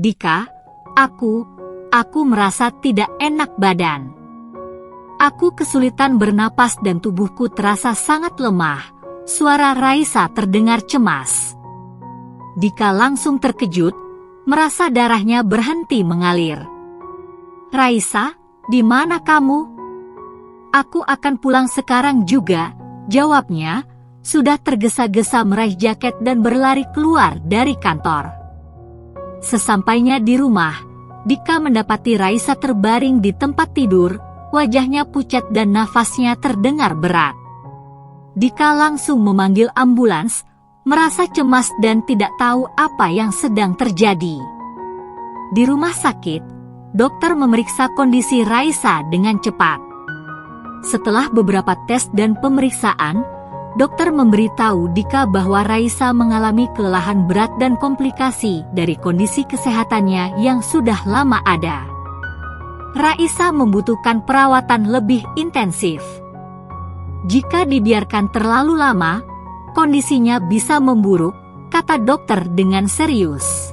Dika, aku merasa tidak enak badan. Aku kesulitan bernapas dan tubuhku terasa sangat lemah. Suara Raisa terdengar cemas. Dika langsung terkejut, merasa darahnya berhenti mengalir. Raisa, di mana kamu? Aku akan pulang sekarang juga, jawabnya, sudah tergesa-gesa meraih jaket dan berlari keluar dari kantor. Sesampainya di rumah, Dika mendapati Raisa terbaring di tempat tidur, wajahnya pucat dan nafasnya terdengar berat. Dika langsung memanggil ambulans, merasa cemas dan tidak tahu apa yang sedang terjadi. Di rumah sakit, dokter memeriksa kondisi Raisa dengan cepat. Setelah beberapa tes dan pemeriksaan, dokter memberitahu Dika bahwa Raisa mengalami kelelahan berat dan komplikasi dari kondisi kesehatannya yang sudah lama ada. Raisa membutuhkan perawatan lebih intensif. Jika dibiarkan terlalu lama, kondisinya bisa memburuk, kata dokter dengan serius.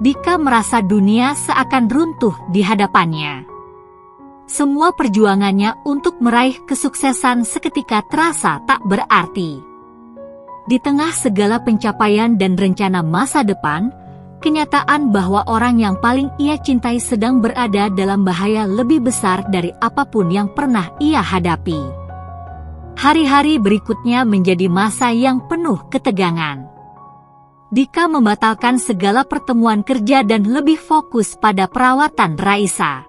Dika merasa dunia seakan runtuh di hadapannya. Semua perjuangannya untuk meraih kesuksesan seketika terasa tak berarti. Di tengah segala pencapaian dan rencana masa depan, kenyataan bahwa orang yang paling ia cintai sedang berada dalam bahaya lebih besar dari apapun yang pernah ia hadapi. Hari-hari berikutnya menjadi masa yang penuh ketegangan. Dika membatalkan segala pertemuan kerja dan lebih fokus pada perawatan Raisa.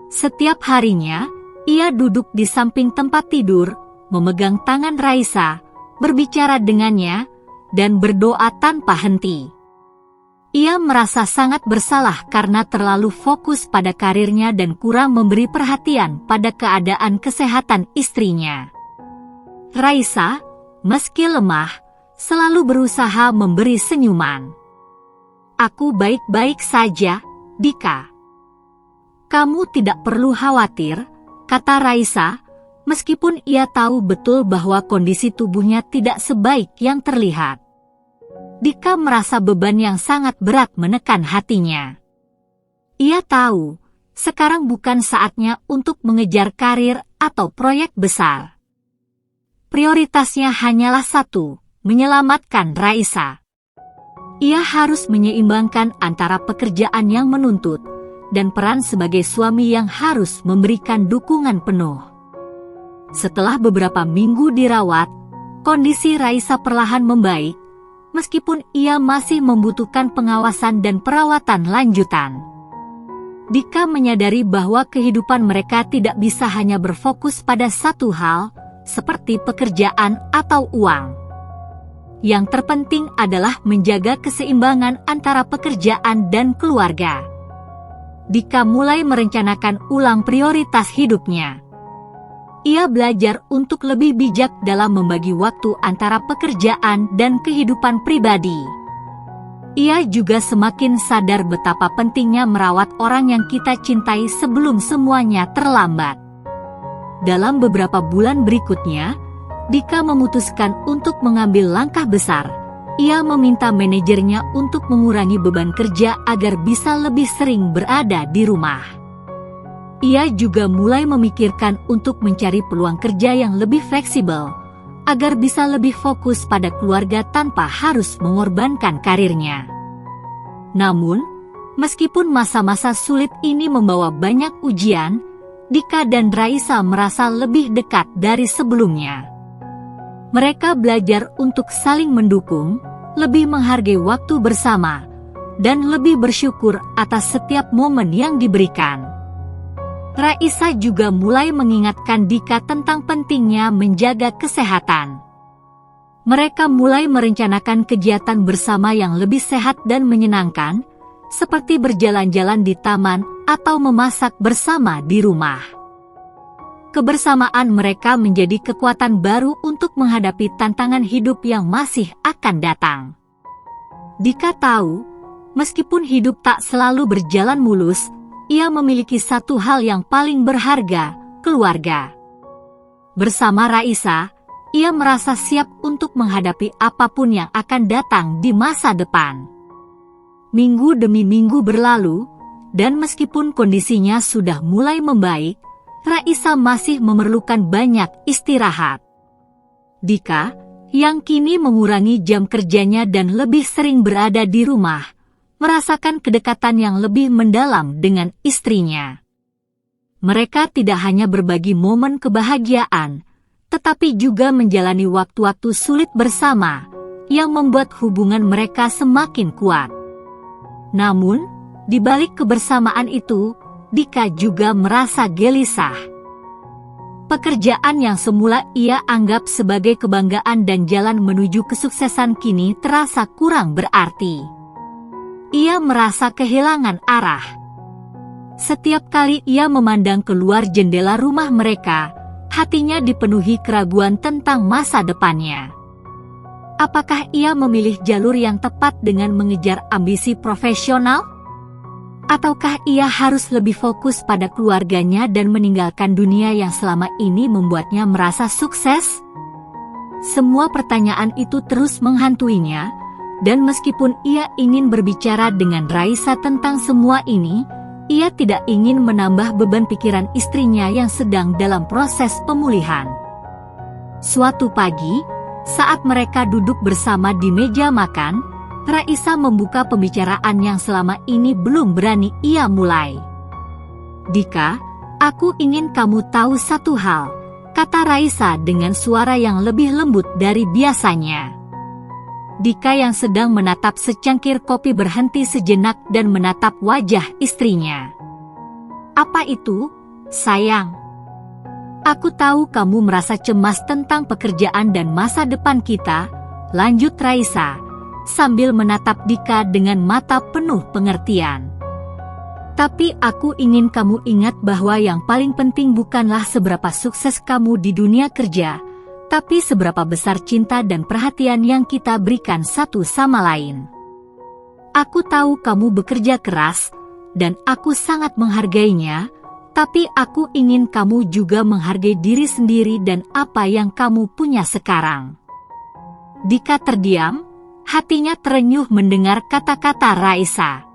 Setiap harinya, ia duduk di samping tempat tidur, memegang tangan Raisa, berbicara dengannya, dan berdoa tanpa henti. Ia merasa sangat bersalah karena terlalu fokus pada karirnya dan kurang memberi perhatian pada keadaan kesehatan istrinya. Raisa, meski lemah, selalu berusaha memberi senyuman. Aku baik-baik saja, Dika. Kamu tidak perlu khawatir, kata Raisa, meskipun ia tahu betul bahwa kondisi tubuhnya tidak sebaik yang terlihat. Dika merasa beban yang sangat berat menekan hatinya. Ia tahu, sekarang bukan saatnya untuk mengejar karir atau proyek besar. Prioritasnya hanyalah satu, menyelamatkan Raisa. Ia harus menyeimbangkan antara pekerjaan yang menuntut dan peran sebagai suami yang harus memberikan dukungan penuh. Setelah beberapa minggu dirawat, kondisi Raisa perlahan membaik, meskipun ia masih membutuhkan pengawasan dan perawatan lanjutan. Dika menyadari bahwa kehidupan mereka tidak bisa hanya berfokus pada satu hal, seperti pekerjaan atau uang. Yang terpenting adalah menjaga keseimbangan antara pekerjaan dan keluarga. Dika mulai merencanakan ulang prioritas hidupnya. Ia belajar untuk lebih bijak dalam membagi waktu antara pekerjaan dan kehidupan pribadi. Ia juga semakin sadar betapa pentingnya merawat orang yang kita cintai sebelum semuanya terlambat. Dalam beberapa bulan berikutnya, Dika memutuskan untuk mengambil langkah besar. Ia meminta manajernya untuk mengurangi beban kerja agar bisa lebih sering berada di rumah. Ia juga mulai memikirkan untuk mencari peluang kerja yang lebih fleksibel, agar bisa lebih fokus pada keluarga tanpa harus mengorbankan karirnya. Namun, meskipun masa-masa sulit ini membawa banyak ujian, Dika dan Raisa merasa lebih dekat dari sebelumnya. Mereka belajar untuk saling mendukung, lebih menghargai waktu bersama, dan lebih bersyukur atas setiap momen yang diberikan. Raisa juga mulai mengingatkan Dika tentang pentingnya menjaga kesehatan. Mereka mulai merencanakan kegiatan bersama yang lebih sehat dan menyenangkan, seperti berjalan-jalan di taman atau memasak bersama di rumah. Kebersamaan mereka menjadi kekuatan baru untuk menghadapi tantangan hidup yang masih akan datang. Dika tahu, meskipun hidup tak selalu berjalan mulus, ia memiliki satu hal yang paling berharga, keluarga. Bersama Raisa, ia merasa siap untuk menghadapi apapun yang akan datang di masa depan. Minggu demi minggu berlalu, dan meskipun kondisinya sudah mulai membaik, Raisa masih memerlukan banyak istirahat. Dika, yang kini mengurangi jam kerjanya dan lebih sering berada di rumah, merasakan kedekatan yang lebih mendalam dengan istrinya. Mereka tidak hanya berbagi momen kebahagiaan, tetapi juga menjalani waktu-waktu sulit bersama, yang membuat hubungan mereka semakin kuat. Namun, di balik kebersamaan itu, Dika juga merasa gelisah. Pekerjaan yang semula ia anggap sebagai kebanggaan dan jalan menuju kesuksesan kini terasa kurang berarti. Ia merasa kehilangan arah. Setiap kali ia memandang keluar jendela rumah mereka, hatinya dipenuhi keraguan tentang masa depannya. Apakah ia memilih jalur yang tepat dengan mengejar ambisi profesional? Ataukah ia harus lebih fokus pada keluarganya dan meninggalkan dunia yang selama ini membuatnya merasa sukses? Semua pertanyaan itu terus menghantuinya, dan meskipun ia ingin berbicara dengan Raisa tentang semua ini, ia tidak ingin menambah beban pikiran istrinya yang sedang dalam proses pemulihan. Suatu pagi, saat mereka duduk bersama di meja makan, Raisa membuka pembicaraan yang selama ini belum berani ia mulai. "Dika, aku ingin kamu tahu satu hal," kata Raisa dengan suara yang lebih lembut dari biasanya. Dika yang sedang menatap secangkir kopi berhenti sejenak dan menatap wajah istrinya. "Apa itu, sayang?" "Aku tahu kamu merasa cemas tentang pekerjaan dan masa depan kita," lanjut Raisa, sambil menatap Dika dengan mata penuh pengertian. "Tapi aku ingin kamu ingat bahwa yang paling penting bukanlah seberapa sukses kamu di dunia kerja, tapi seberapa besar cinta dan perhatian yang kita berikan satu sama lain. Aku tahu kamu bekerja keras, dan aku sangat menghargainya, tapi aku ingin kamu juga menghargai diri sendiri dan apa yang kamu punya sekarang." Dika terdiam, hatinya terenyuh mendengar kata-kata Raisa.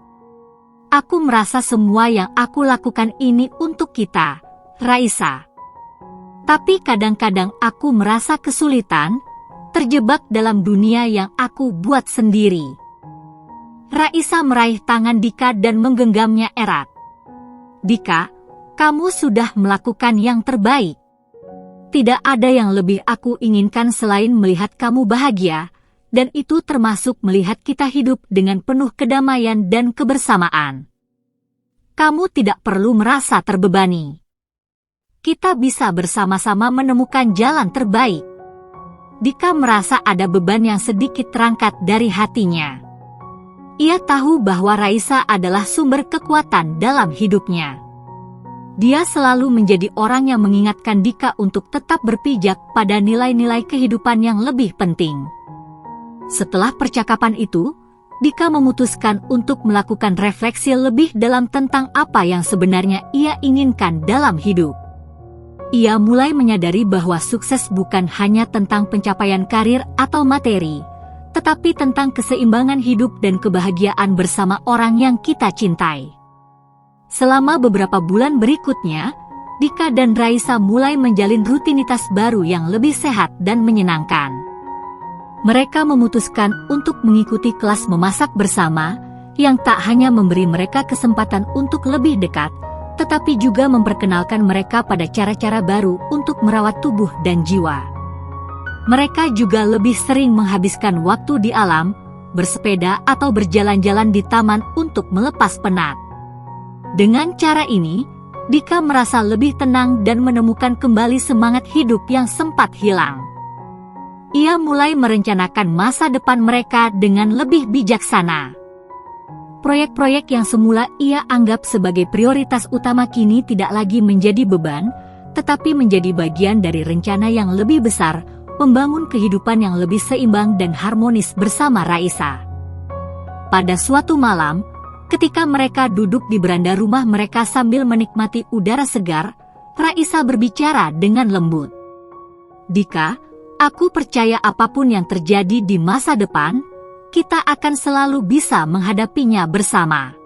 "Aku merasa semua yang aku lakukan ini untuk kita, Raisa. Tapi kadang-kadang aku merasa kesulitan, terjebak dalam dunia yang aku buat sendiri." Raisa meraih tangan Dika dan menggenggamnya erat. "Dika, kamu sudah melakukan yang terbaik. Tidak ada yang lebih aku inginkan selain melihat kamu bahagia, dan itu termasuk melihat kita hidup dengan penuh kedamaian dan kebersamaan. Kamu tidak perlu merasa terbebani. Kita bisa bersama-sama menemukan jalan terbaik." Dika merasa ada beban yang sedikit terangkat dari hatinya. Ia tahu bahwa Raisa adalah sumber kekuatan dalam hidupnya. Dia selalu menjadi orang yang mengingatkan Dika untuk tetap berpijak pada nilai-nilai kehidupan yang lebih penting. Setelah percakapan itu, Dika memutuskan untuk melakukan refleksi lebih dalam tentang apa yang sebenarnya ia inginkan dalam hidup. Ia mulai menyadari bahwa sukses bukan hanya tentang pencapaian karir atau materi, tetapi tentang keseimbangan hidup dan kebahagiaan bersama orang yang kita cintai. Selama beberapa bulan berikutnya, Dika dan Raisa mulai menjalin rutinitas baru yang lebih sehat dan menyenangkan. Mereka memutuskan untuk mengikuti kelas memasak bersama, yang tak hanya memberi mereka kesempatan untuk lebih dekat, tetapi juga memperkenalkan mereka pada cara-cara baru untuk merawat tubuh dan jiwa. Mereka juga lebih sering menghabiskan waktu di alam, bersepeda atau berjalan-jalan di taman untuk melepas penat. Dengan cara ini, Dika merasa lebih tenang dan menemukan kembali semangat hidup yang sempat hilang. Ia mulai merencanakan masa depan mereka dengan lebih bijaksana. Proyek-proyek yang semula ia anggap sebagai prioritas utama kini tidak lagi menjadi beban, tetapi menjadi bagian dari rencana yang lebih besar, membangun kehidupan yang lebih seimbang dan harmonis bersama Raisa. Pada suatu malam, ketika mereka duduk di beranda rumah mereka sambil menikmati udara segar, Raisa berbicara dengan lembut. "Dika, aku percaya apapun yang terjadi di masa depan, kita akan selalu bisa menghadapinya bersama.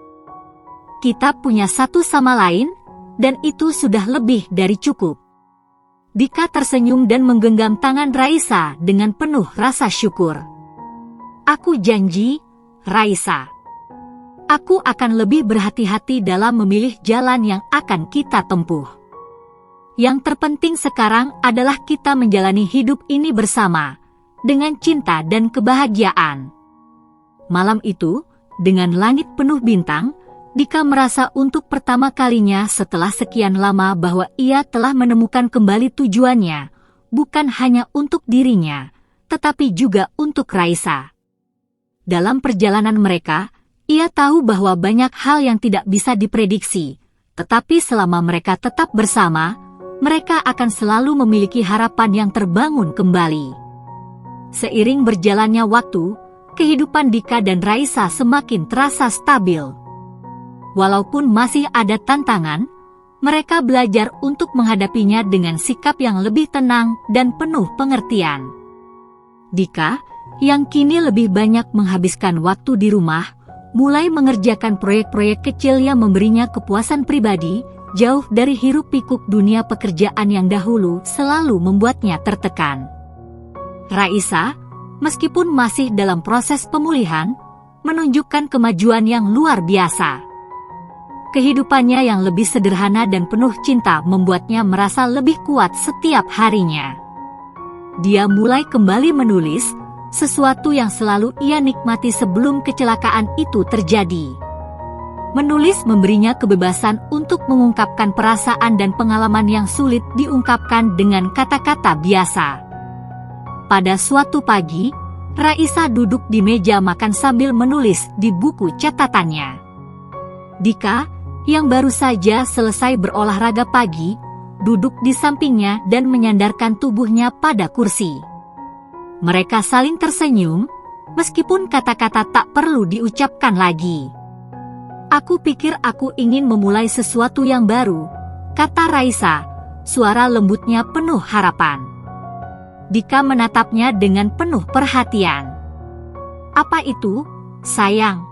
Kita punya satu sama lain, dan itu sudah lebih dari cukup. Dika tersenyum dan menggenggam tangan Raisa dengan penuh rasa syukur. Aku janji, Raisa. Aku akan lebih berhati-hati dalam memilih jalan yang akan kita tempuh. Yang terpenting sekarang adalah kita menjalani hidup ini bersama, dengan cinta dan kebahagiaan. Malam itu, dengan langit penuh bintang, Dika merasa untuk pertama kalinya setelah sekian lama bahwa ia telah menemukan kembali tujuannya, bukan hanya untuk dirinya, tetapi juga untuk Raisa. Dalam perjalanan mereka, ia tahu bahwa banyak hal yang tidak bisa diprediksi, tetapi selama mereka tetap bersama, mereka akan selalu memiliki harapan yang terbangun kembali. Seiring berjalannya waktu, kehidupan Dika dan Raisa semakin terasa stabil. Walaupun masih ada tantangan, mereka belajar untuk menghadapinya dengan sikap yang lebih tenang dan penuh pengertian. Dika, yang kini lebih banyak menghabiskan waktu di rumah, mulai mengerjakan proyek-proyek kecil yang memberinya kepuasan pribadi, jauh dari hiruk-pikuk dunia pekerjaan yang dahulu selalu membuatnya tertekan. Raisa, meskipun masih dalam proses pemulihan, menunjukkan kemajuan yang luar biasa. Kehidupannya yang lebih sederhana dan penuh cinta membuatnya merasa lebih kuat setiap harinya. Dia mulai kembali menulis, sesuatu yang selalu ia nikmati sebelum kecelakaan itu terjadi. Menulis memberinya kebebasan untuk mengungkapkan perasaan dan pengalaman yang sulit diungkapkan dengan kata-kata biasa. Pada suatu pagi, Raisa duduk di meja makan sambil menulis di buku catatannya. Dika, yang baru saja selesai berolahraga pagi, duduk di sampingnya dan menyandarkan tubuhnya pada kursi. Mereka saling tersenyum, meskipun kata-kata tak perlu diucapkan lagi. Aku pikir aku ingin memulai sesuatu yang baru, kata Raisa, suara lembutnya penuh harapan. Dika menatapnya dengan penuh perhatian. Apa itu, sayang?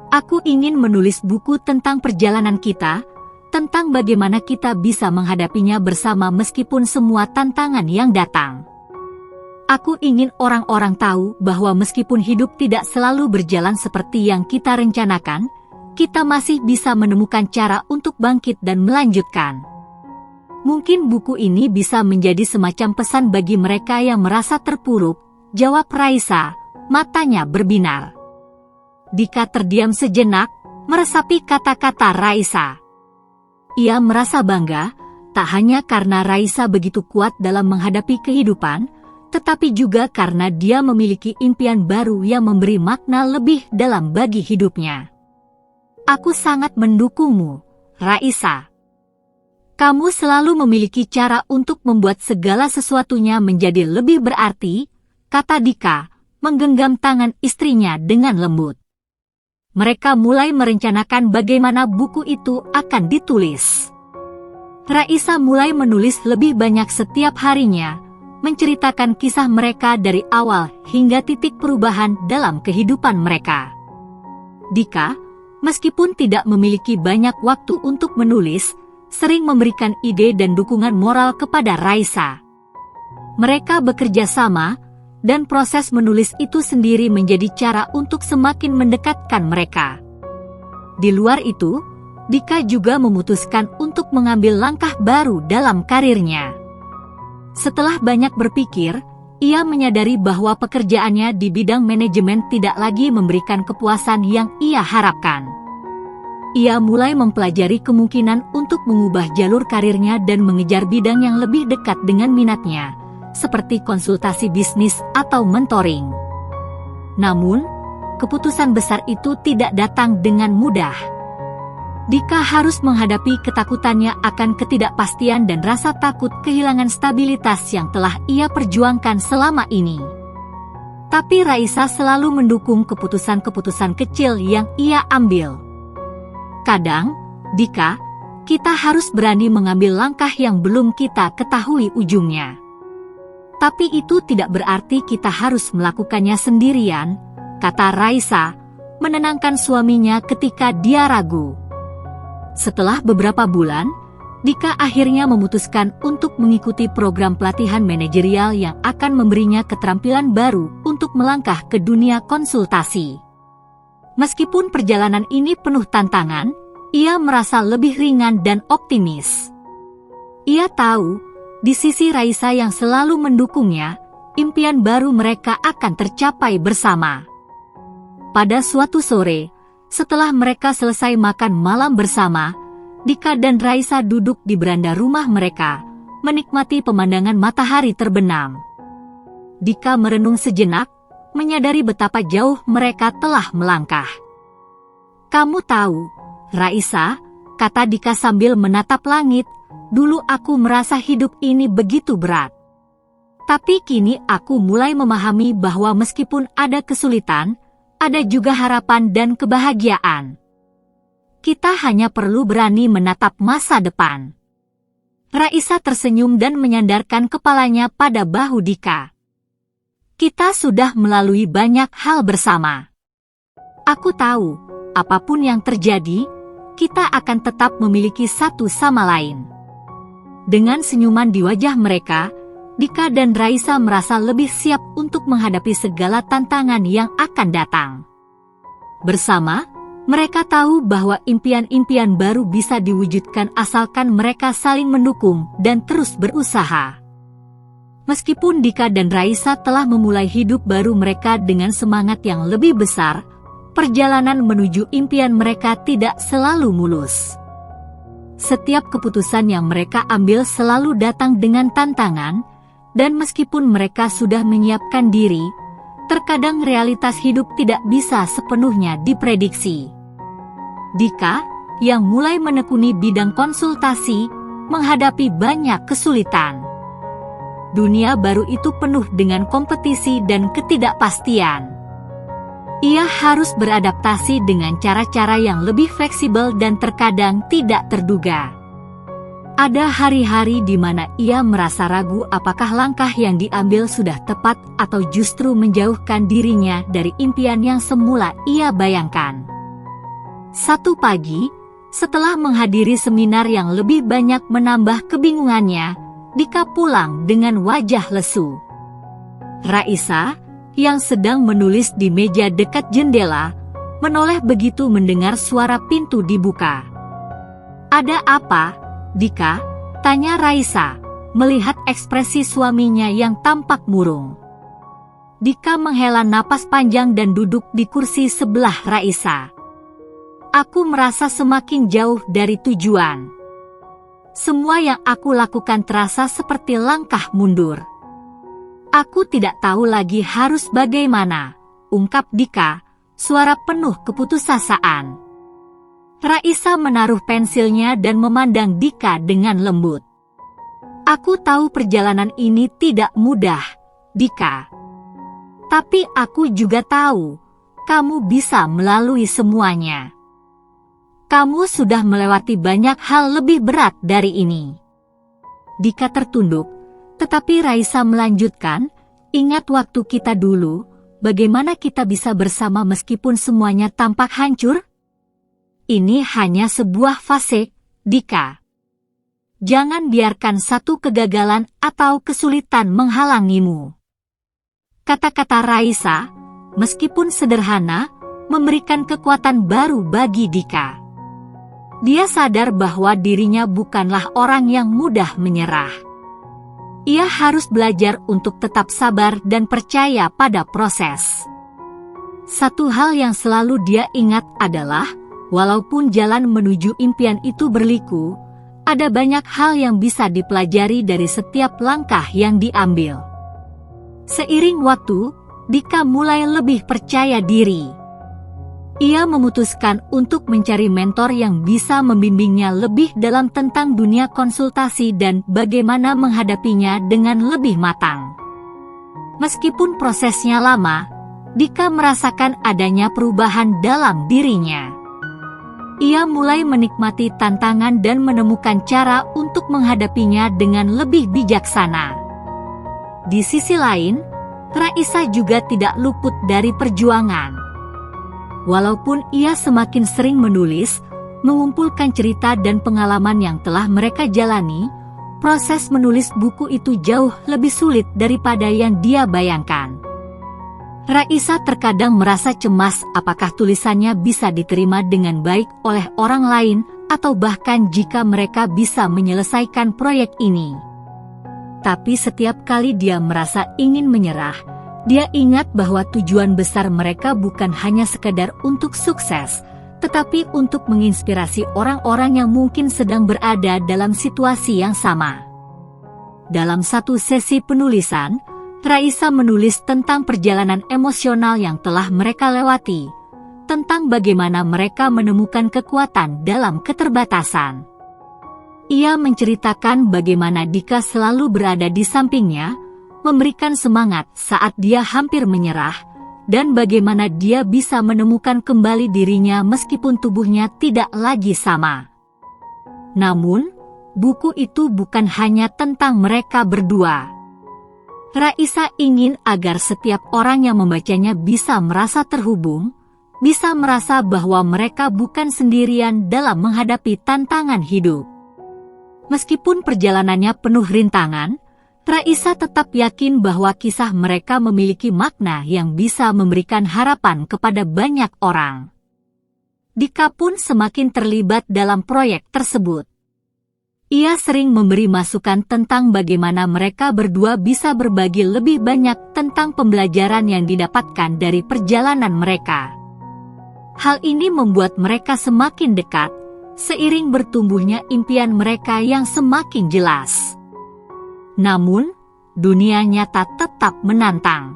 Aku ingin menulis buku tentang perjalanan kita, tentang bagaimana kita bisa menghadapinya bersama meskipun semua tantangan yang datang. Aku ingin orang-orang tahu bahwa meskipun hidup tidak selalu berjalan seperti yang kita rencanakan, kita masih bisa menemukan cara untuk bangkit dan melanjutkan. Mungkin buku ini bisa menjadi semacam pesan bagi mereka yang merasa terpuruk, jawab Raisa, matanya berbinar. Dika terdiam sejenak, meresapi kata-kata Raisa. Ia merasa bangga, tak hanya karena Raisa begitu kuat dalam menghadapi kehidupan, tetapi juga karena dia memiliki impian baru yang memberi makna lebih dalam bagi hidupnya. Aku sangat mendukungmu, Raisa. Kamu selalu memiliki cara untuk membuat segala sesuatunya menjadi lebih berarti, kata Dika, menggenggam tangan istrinya dengan lembut. Mereka mulai merencanakan bagaimana buku itu akan ditulis. Raisa mulai menulis lebih banyak setiap harinya, menceritakan kisah mereka dari awal hingga titik perubahan dalam kehidupan mereka. Dika, meskipun tidak memiliki banyak waktu untuk menulis, sering memberikan ide dan dukungan moral kepada Raisa. Mereka bekerja sama, dan proses menulis itu sendiri menjadi cara untuk semakin mendekatkan mereka. Di luar itu, Dika juga memutuskan untuk mengambil langkah baru dalam karirnya. Setelah banyak berpikir, ia menyadari bahwa pekerjaannya di bidang manajemen tidak lagi memberikan kepuasan yang ia harapkan. Ia mulai mempelajari kemungkinan untuk mengubah jalur karirnya dan mengejar bidang yang lebih dekat dengan minatnya, seperti konsultasi bisnis atau mentoring. Namun, keputusan besar itu tidak datang dengan mudah. Dika harus menghadapi ketakutannya akan ketidakpastian dan rasa takut kehilangan stabilitas yang telah ia perjuangkan selama ini. Tapi Raisa selalu mendukung keputusan-keputusan kecil yang ia ambil. Kadang, Dika, kita harus berani mengambil langkah yang belum kita ketahui ujungnya. Tapi itu tidak berarti kita harus melakukannya sendirian, kata Raisa, menenangkan suaminya ketika dia ragu. Setelah beberapa bulan, Dika akhirnya memutuskan untuk mengikuti program pelatihan manajerial yang akan memberinya keterampilan baru untuk melangkah ke dunia konsultasi. Meskipun perjalanan ini penuh tantangan, ia merasa lebih ringan dan optimis. Ia tahu, di sisi Raisa yang selalu mendukungnya, impian baru mereka akan tercapai bersama. Pada suatu sore, setelah mereka selesai makan malam bersama, Dika dan Raisa duduk di beranda rumah mereka, menikmati pemandangan matahari terbenam. Dika merenung sejenak, menyadari betapa jauh mereka telah melangkah. "Kamu tahu, Raisa," kata Dika sambil menatap langit, "dulu aku merasa hidup ini begitu berat. Tapi kini aku mulai memahami bahwa meskipun ada kesulitan, ada juga harapan dan kebahagiaan. Kita hanya perlu berani menatap masa depan." Raisa tersenyum dan menyandarkan kepalanya pada bahu Dika. "Kita sudah melalui banyak hal bersama. Aku tahu, apapun yang terjadi, kita akan tetap memiliki satu sama lain." Dengan senyuman di wajah mereka, Dika dan Raisa merasa lebih siap untuk menghadapi segala tantangan yang akan datang. Bersama, mereka tahu bahwa impian-impian baru bisa diwujudkan asalkan mereka saling mendukung dan terus berusaha. Meskipun Dika dan Raisa telah memulai hidup baru mereka dengan semangat yang lebih besar, perjalanan menuju impian mereka tidak selalu mulus. Setiap keputusan yang mereka ambil selalu datang dengan tantangan, dan meskipun mereka sudah menyiapkan diri, terkadang realitas hidup tidak bisa sepenuhnya diprediksi. Dika, yang mulai menekuni bidang konsultasi, menghadapi banyak kesulitan. Dunia baru itu penuh dengan kompetisi dan ketidakpastian. Ia harus beradaptasi dengan cara-cara yang lebih fleksibel dan terkadang tidak terduga. Ada hari-hari di mana ia merasa ragu apakah langkah yang diambil sudah tepat atau justru menjauhkan dirinya dari impian yang semula ia bayangkan. Satu pagi, setelah menghadiri seminar yang lebih banyak menambah kebingungannya, Dika pulang dengan wajah lesu. Raisa, yang sedang menulis di meja dekat jendela, menoleh begitu mendengar suara pintu dibuka. "Ada apa, Dika?" tanya Raisa, melihat ekspresi suaminya yang tampak murung. Dika menghela napas panjang dan duduk di kursi sebelah Raisa. "Aku merasa semakin jauh dari tujuan. Semua yang aku lakukan terasa seperti langkah mundur. Aku tidak tahu lagi harus bagaimana," ungkap Dika, suara penuh keputusasaan. Raisa menaruh pensilnya dan memandang Dika dengan lembut. "Aku tahu perjalanan ini tidak mudah, Dika. Tapi aku juga tahu, kamu bisa melalui semuanya. Kamu sudah melewati banyak hal lebih berat dari ini." Dika tertunduk, tetapi Raisa melanjutkan, "Ingat waktu kita dulu, bagaimana kita bisa bersama meskipun semuanya tampak hancur? Ini hanya sebuah fase, Dika. Jangan biarkan satu kegagalan atau kesulitan menghalangimu." Kata-kata Raisa, meskipun sederhana, memberikan kekuatan baru bagi Dika. Dia sadar bahwa dirinya bukanlah orang yang mudah menyerah. Ia harus belajar untuk tetap sabar dan percaya pada proses. Satu hal yang selalu dia ingat adalah, walaupun jalan menuju impian itu berliku, ada banyak hal yang bisa dipelajari dari setiap langkah yang diambil. Seiring waktu, Dika mulai lebih percaya diri. Ia memutuskan untuk mencari mentor yang bisa membimbingnya lebih dalam tentang dunia konsultasi dan bagaimana menghadapinya dengan lebih matang. Meskipun prosesnya lama, Dika merasakan adanya perubahan dalam dirinya. Ia mulai menikmati tantangan dan menemukan cara untuk menghadapinya dengan lebih bijaksana. Di sisi lain, Raisa juga tidak luput dari perjuangan. Walaupun ia semakin sering menulis, mengumpulkan cerita dan pengalaman yang telah mereka jalani, proses menulis buku itu jauh lebih sulit daripada yang dia bayangkan. Raisa terkadang merasa cemas apakah tulisannya bisa diterima dengan baik oleh orang lain atau bahkan jika mereka bisa menyelesaikan proyek ini. Tapi setiap kali dia merasa ingin menyerah, dia ingat bahwa tujuan besar mereka bukan hanya sekedar untuk sukses, tetapi untuk menginspirasi orang-orang yang mungkin sedang berada dalam situasi yang sama. Dalam satu sesi penulisan, Raisa menulis tentang perjalanan emosional yang telah mereka lewati, tentang bagaimana mereka menemukan kekuatan dalam keterbatasan. Ia menceritakan bagaimana Dika selalu berada di sampingnya, memberikan semangat saat dia hampir menyerah, dan bagaimana dia bisa menemukan kembali dirinya meskipun tubuhnya tidak lagi sama. Namun, buku itu bukan hanya tentang mereka berdua. Raisa ingin agar setiap orang yang membacanya bisa merasa terhubung, bisa merasa bahwa mereka bukan sendirian dalam menghadapi tantangan hidup. Meskipun perjalanannya penuh rintangan, Raisa tetap yakin bahwa kisah mereka memiliki makna yang bisa memberikan harapan kepada banyak orang. Dika pun semakin terlibat dalam proyek tersebut. Ia sering memberi masukan tentang bagaimana mereka berdua bisa berbagi lebih banyak tentang pembelajaran yang didapatkan dari perjalanan mereka. Hal ini membuat mereka semakin dekat, seiring bertumbuhnya impian mereka yang semakin jelas. Namun, dunia nyata tetap menantang.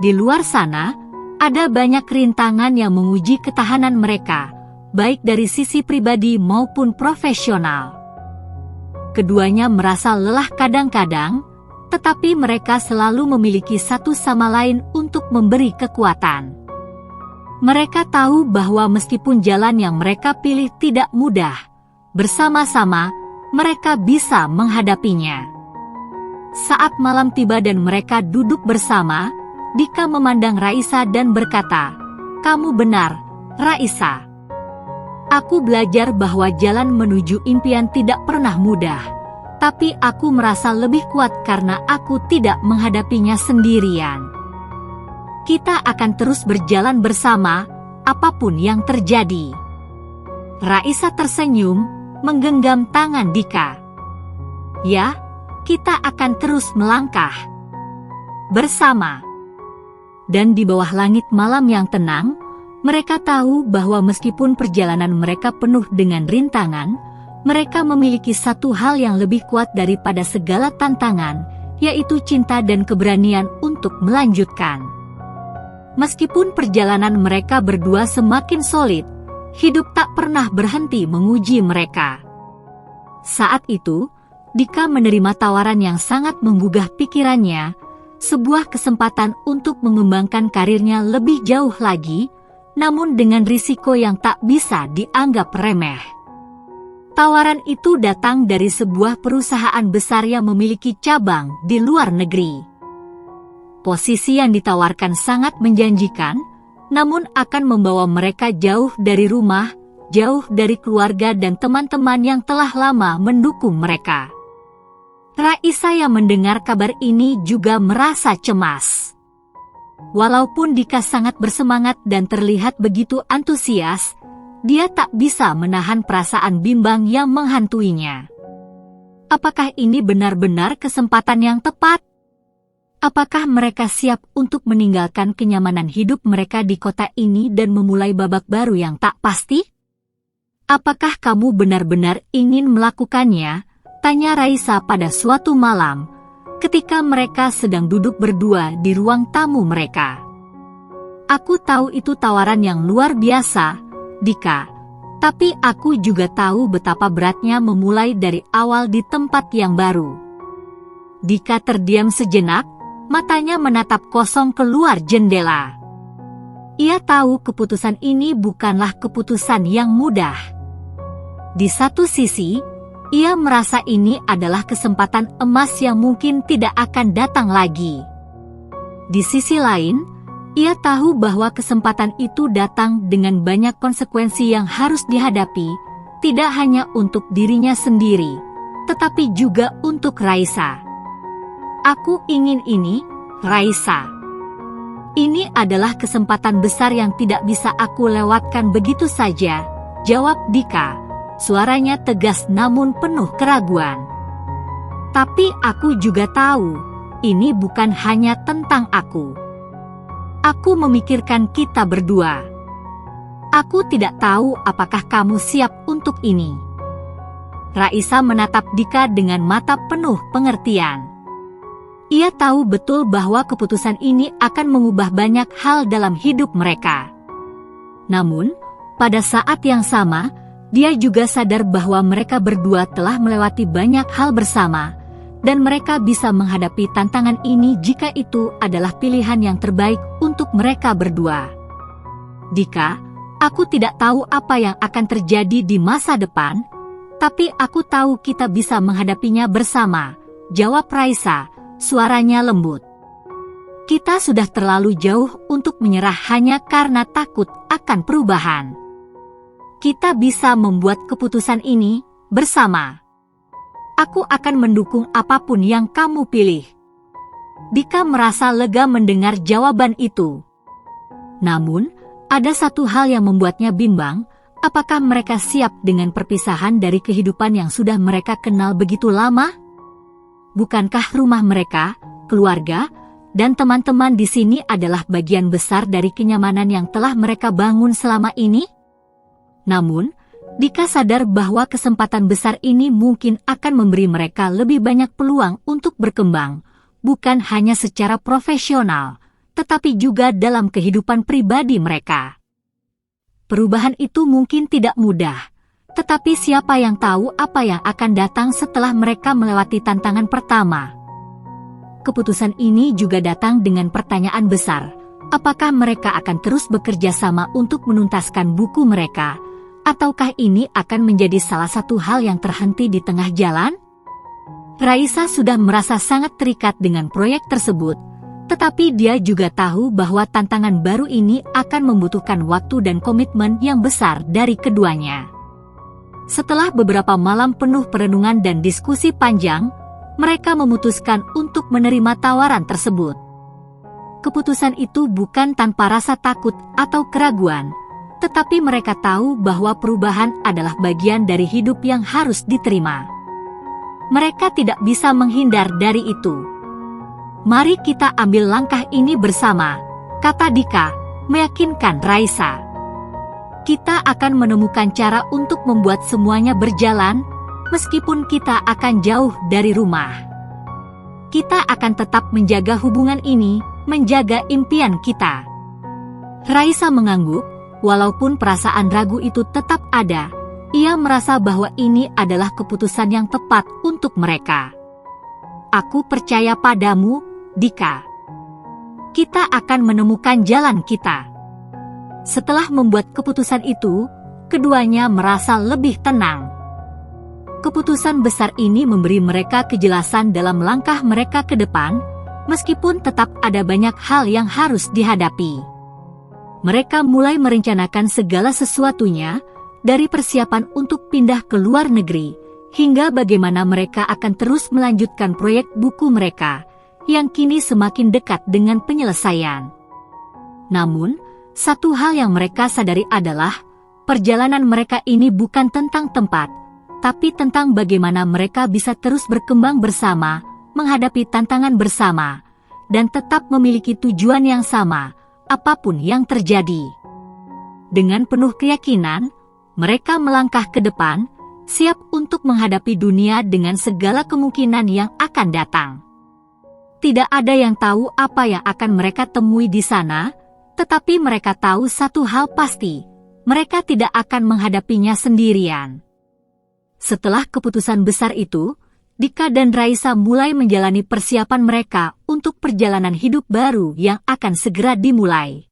Di luar sana, ada banyak rintangan yang menguji ketahanan mereka, baik dari sisi pribadi maupun profesional. Keduanya merasa lelah kadang-kadang, tetapi mereka selalu memiliki satu sama lain untuk memberi kekuatan. Mereka tahu bahwa meskipun jalan yang mereka pilih tidak mudah, bersama-sama mereka bisa menghadapinya. Saat malam tiba dan mereka duduk bersama, Dika memandang Raisa dan berkata, "Kamu benar, Raisa. Aku belajar bahwa jalan menuju impian tidak pernah mudah, tapi aku merasa lebih kuat karena aku tidak menghadapinya sendirian. Kita akan terus berjalan bersama, apapun yang terjadi." Raisa tersenyum, menggenggam tangan Dika. "Ya, kita akan terus melangkah bersama." Dan di bawah langit malam yang tenang, mereka tahu bahwa meskipun perjalanan mereka penuh dengan rintangan, mereka memiliki satu hal yang lebih kuat daripada segala tantangan, yaitu cinta dan keberanian untuk melanjutkan. Meskipun perjalanan mereka berdua semakin solid, hidup tak pernah berhenti menguji mereka. Saat itu, Dika menerima tawaran yang sangat menggugah pikirannya, sebuah kesempatan untuk mengembangkan karirnya lebih jauh lagi, namun dengan risiko yang tak bisa dianggap remeh. Tawaran itu datang dari sebuah perusahaan besar yang memiliki cabang di luar negeri. Posisi yang ditawarkan sangat menjanjikan, namun akan membawa mereka jauh dari rumah, jauh dari keluarga dan teman-teman yang telah lama mendukung mereka. Raisa yang mendengar kabar ini juga merasa cemas. Walaupun Dika sangat bersemangat dan terlihat begitu antusias, dia tak bisa menahan perasaan bimbang yang menghantuinya. Apakah ini benar-benar kesempatan yang tepat? Apakah mereka siap untuk meninggalkan kenyamanan hidup mereka di kota ini dan memulai babak baru yang tak pasti? Apakah kamu benar-benar ingin melakukannya? Tanya Raisa pada suatu malam, ketika mereka sedang duduk berdua di ruang tamu mereka. Aku tahu itu tawaran yang luar biasa, Dika, tapi aku juga tahu betapa beratnya memulai dari awal di tempat yang baru. Dika terdiam sejenak, matanya menatap kosong keluar jendela. Ia tahu keputusan ini bukanlah keputusan yang mudah. Di satu sisi, ia merasa ini adalah kesempatan emas yang mungkin tidak akan datang lagi. Di sisi lain, ia tahu bahwa kesempatan itu datang dengan banyak konsekuensi yang harus dihadapi, tidak hanya untuk dirinya sendiri, tetapi juga untuk Raisa. Aku ingin ini, Raisa. Ini adalah kesempatan besar yang tidak bisa aku lewatkan begitu saja, jawab Dika. Suaranya tegas namun penuh keraguan. Tapi aku juga tahu, ini bukan hanya tentang aku. Aku memikirkan kita berdua. Aku tidak tahu apakah kamu siap untuk ini. Raisa menatap Dika dengan mata penuh pengertian. Ia tahu betul bahwa keputusan ini akan mengubah banyak hal dalam hidup mereka. Namun, pada saat yang sama, dia juga sadar bahwa mereka berdua telah melewati banyak hal bersama, dan mereka bisa menghadapi tantangan ini jika itu adalah pilihan yang terbaik untuk mereka berdua. Dika, aku tidak tahu apa yang akan terjadi di masa depan, tapi aku tahu kita bisa menghadapinya bersama, jawab Raisa, suaranya lembut. Kita sudah terlalu jauh untuk menyerah hanya karena takut akan perubahan. Kita bisa membuat keputusan ini bersama. Aku akan mendukung apapun yang kamu pilih. Dika merasa lega mendengar jawaban itu. Namun, ada satu hal yang membuatnya bimbang, apakah mereka siap dengan perpisahan dari kehidupan yang sudah mereka kenal begitu lama? Bukankah rumah mereka, keluarga, dan teman-teman di sini adalah bagian besar dari kenyamanan yang telah mereka bangun selama ini? Namun, Dika sadar bahwa kesempatan besar ini mungkin akan memberi mereka lebih banyak peluang untuk berkembang, bukan hanya secara profesional, tetapi juga dalam kehidupan pribadi mereka. Perubahan itu mungkin tidak mudah, tetapi siapa yang tahu apa yang akan datang setelah mereka melewati tantangan pertama. Keputusan ini juga datang dengan pertanyaan besar, apakah mereka akan terus bekerja sama untuk menuntaskan buku mereka, ataukah ini akan menjadi salah satu hal yang terhenti di tengah jalan? Raisa sudah merasa sangat terikat dengan proyek tersebut, tetapi dia juga tahu bahwa tantangan baru ini akan membutuhkan waktu dan komitmen yang besar dari keduanya. Setelah beberapa malam penuh perenungan dan diskusi panjang, mereka memutuskan untuk menerima tawaran tersebut. Keputusan itu bukan tanpa rasa takut atau keraguan, tetapi mereka tahu bahwa perubahan adalah bagian dari hidup yang harus diterima. Mereka tidak bisa menghindar dari itu. Mari kita ambil langkah ini bersama, kata Dika, meyakinkan Raisa. Kita akan menemukan cara untuk membuat semuanya berjalan, meskipun kita akan jauh dari rumah. Kita akan tetap menjaga hubungan ini, menjaga impian kita. Raisa mengangguk. Walaupun perasaan ragu itu tetap ada, ia merasa bahwa ini adalah keputusan yang tepat untuk mereka. Aku percaya padamu, Dika. Kita akan menemukan jalan kita. Setelah membuat keputusan itu, keduanya merasa lebih tenang. Keputusan besar ini memberi mereka kejelasan dalam langkah mereka ke depan, meskipun tetap ada banyak hal yang harus dihadapi. Mereka mulai merencanakan segala sesuatunya, dari persiapan untuk pindah ke luar negeri, hingga bagaimana mereka akan terus melanjutkan proyek buku mereka, yang kini semakin dekat dengan penyelesaian. Namun, satu hal yang mereka sadari adalah, perjalanan mereka ini bukan tentang tempat, tapi tentang bagaimana mereka bisa terus berkembang bersama, menghadapi tantangan bersama, dan tetap memiliki tujuan yang sama, apapun yang terjadi. Dengan penuh keyakinan, mereka melangkah ke depan, siap untuk menghadapi dunia dengan segala kemungkinan yang akan datang. Tidak ada yang tahu apa yang akan mereka temui di sana, tetapi mereka tahu satu hal pasti, mereka tidak akan menghadapinya sendirian. Setelah keputusan besar itu, Dika dan Raisa mulai menjalani persiapan mereka untuk perjalanan hidup baru yang akan segera dimulai.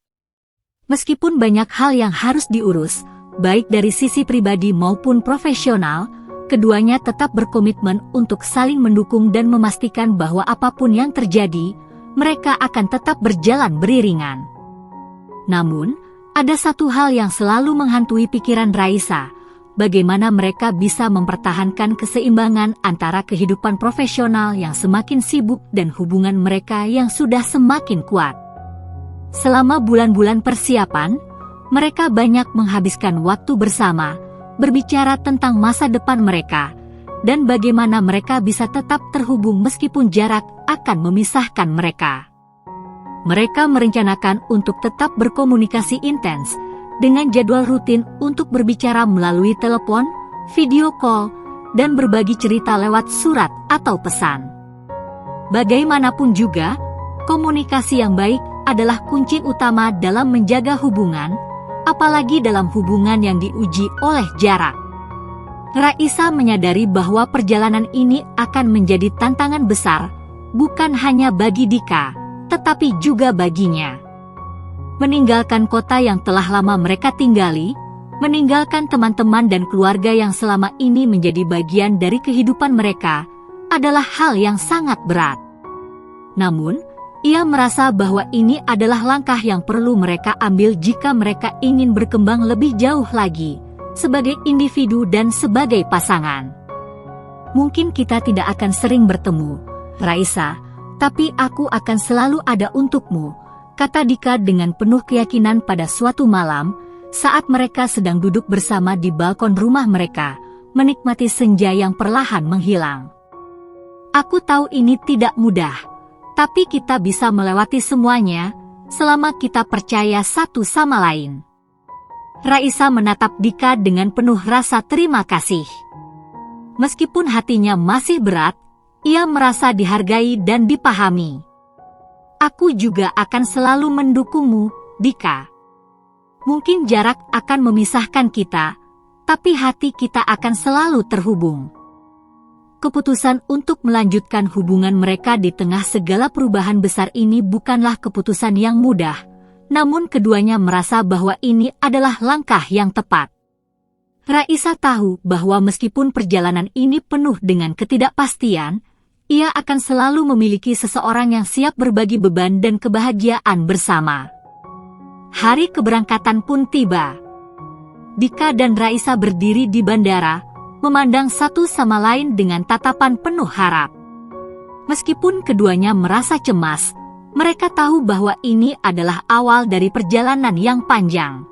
Meskipun banyak hal yang harus diurus, baik dari sisi pribadi maupun profesional, keduanya tetap berkomitmen untuk saling mendukung dan memastikan bahwa apapun yang terjadi, mereka akan tetap berjalan beriringan. Namun, ada satu hal yang selalu menghantui pikiran Raisa, bagaimana mereka bisa mempertahankan keseimbangan antara kehidupan profesional yang semakin sibuk dan hubungan mereka yang sudah semakin kuat. Selama bulan-bulan persiapan, mereka banyak menghabiskan waktu bersama, berbicara tentang masa depan mereka, dan bagaimana mereka bisa tetap terhubung meskipun jarak akan memisahkan mereka. Mereka merencanakan untuk tetap berkomunikasi intens, dengan jadwal rutin untuk berbicara melalui telepon, video call, dan berbagi cerita lewat surat atau pesan. Bagaimanapun juga, komunikasi yang baik adalah kunci utama dalam menjaga hubungan, apalagi dalam hubungan yang diuji oleh jarak. Raisa menyadari bahwa perjalanan ini akan menjadi tantangan besar, bukan hanya bagi Dika, tetapi juga baginya. Meninggalkan kota yang telah lama mereka tinggali, meninggalkan teman-teman dan keluarga yang selama ini menjadi bagian dari kehidupan mereka, adalah hal yang sangat berat. Namun, ia merasa bahwa ini adalah langkah yang perlu mereka ambil jika mereka ingin berkembang lebih jauh lagi, sebagai individu dan sebagai pasangan. Mungkin kita tidak akan sering bertemu, Raisa, tapi aku akan selalu ada untukmu, kata Dika dengan penuh keyakinan pada suatu malam, saat mereka sedang duduk bersama di balkon rumah mereka, menikmati senja yang perlahan menghilang. Aku tahu ini tidak mudah, tapi kita bisa melewati semuanya, selama kita percaya satu sama lain. Raisa menatap Dika dengan penuh rasa terima kasih. Meskipun hatinya masih berat, ia merasa dihargai dan dipahami. Aku juga akan selalu mendukungmu, Dika. Mungkin jarak akan memisahkan kita, tapi hati kita akan selalu terhubung. Keputusan untuk melanjutkan hubungan mereka di tengah segala perubahan besar ini bukanlah keputusan yang mudah, namun keduanya merasa bahwa ini adalah langkah yang tepat. Raisa tahu bahwa meskipun perjalanan ini penuh dengan ketidakpastian, ia akan selalu memiliki seseorang yang siap berbagi beban dan kebahagiaan bersama. Hari keberangkatan pun tiba. Dika dan Raisa berdiri di bandara, memandang satu sama lain dengan tatapan penuh harap. Meskipun keduanya merasa cemas, mereka tahu bahwa ini adalah awal dari perjalanan yang panjang.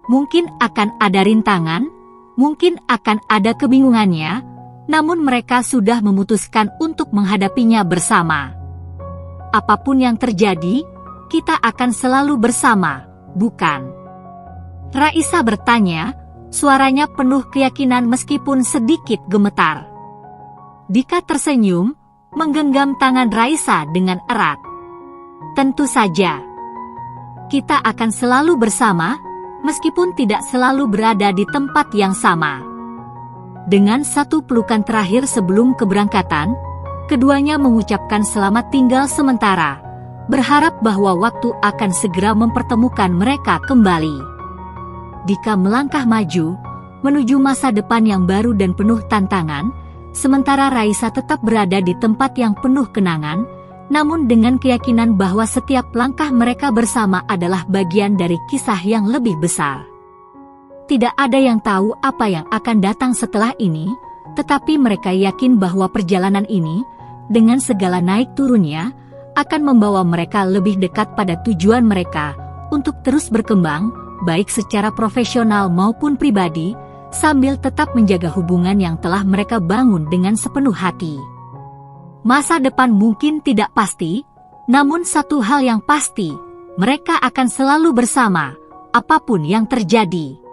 Mungkin akan ada rintangan, mungkin akan ada kebingungannya, namun mereka sudah memutuskan untuk menghadapinya bersama. Apapun yang terjadi, kita akan selalu bersama, bukan? Raisa bertanya, suaranya penuh keyakinan meskipun sedikit gemetar. Dika tersenyum, menggenggam tangan Raisa dengan erat. Tentu saja. Kita akan selalu bersama, meskipun tidak selalu berada di tempat yang sama. Dengan satu pelukan terakhir sebelum keberangkatan, keduanya mengucapkan selamat tinggal sementara, berharap bahwa waktu akan segera mempertemukan mereka kembali. Dika melangkah maju, menuju masa depan yang baru dan penuh tantangan, sementara Raisa tetap berada di tempat yang penuh kenangan, namun dengan keyakinan bahwa setiap langkah mereka bersama adalah bagian dari kisah yang lebih besar. Tidak ada yang tahu apa yang akan datang setelah ini, tetapi mereka yakin bahwa perjalanan ini, dengan segala naik turunnya, akan membawa mereka lebih dekat pada tujuan mereka untuk terus berkembang, baik secara profesional maupun pribadi, sambil tetap menjaga hubungan yang telah mereka bangun dengan sepenuh hati. Masa depan mungkin tidak pasti, namun satu hal yang pasti, mereka akan selalu bersama, apapun yang terjadi.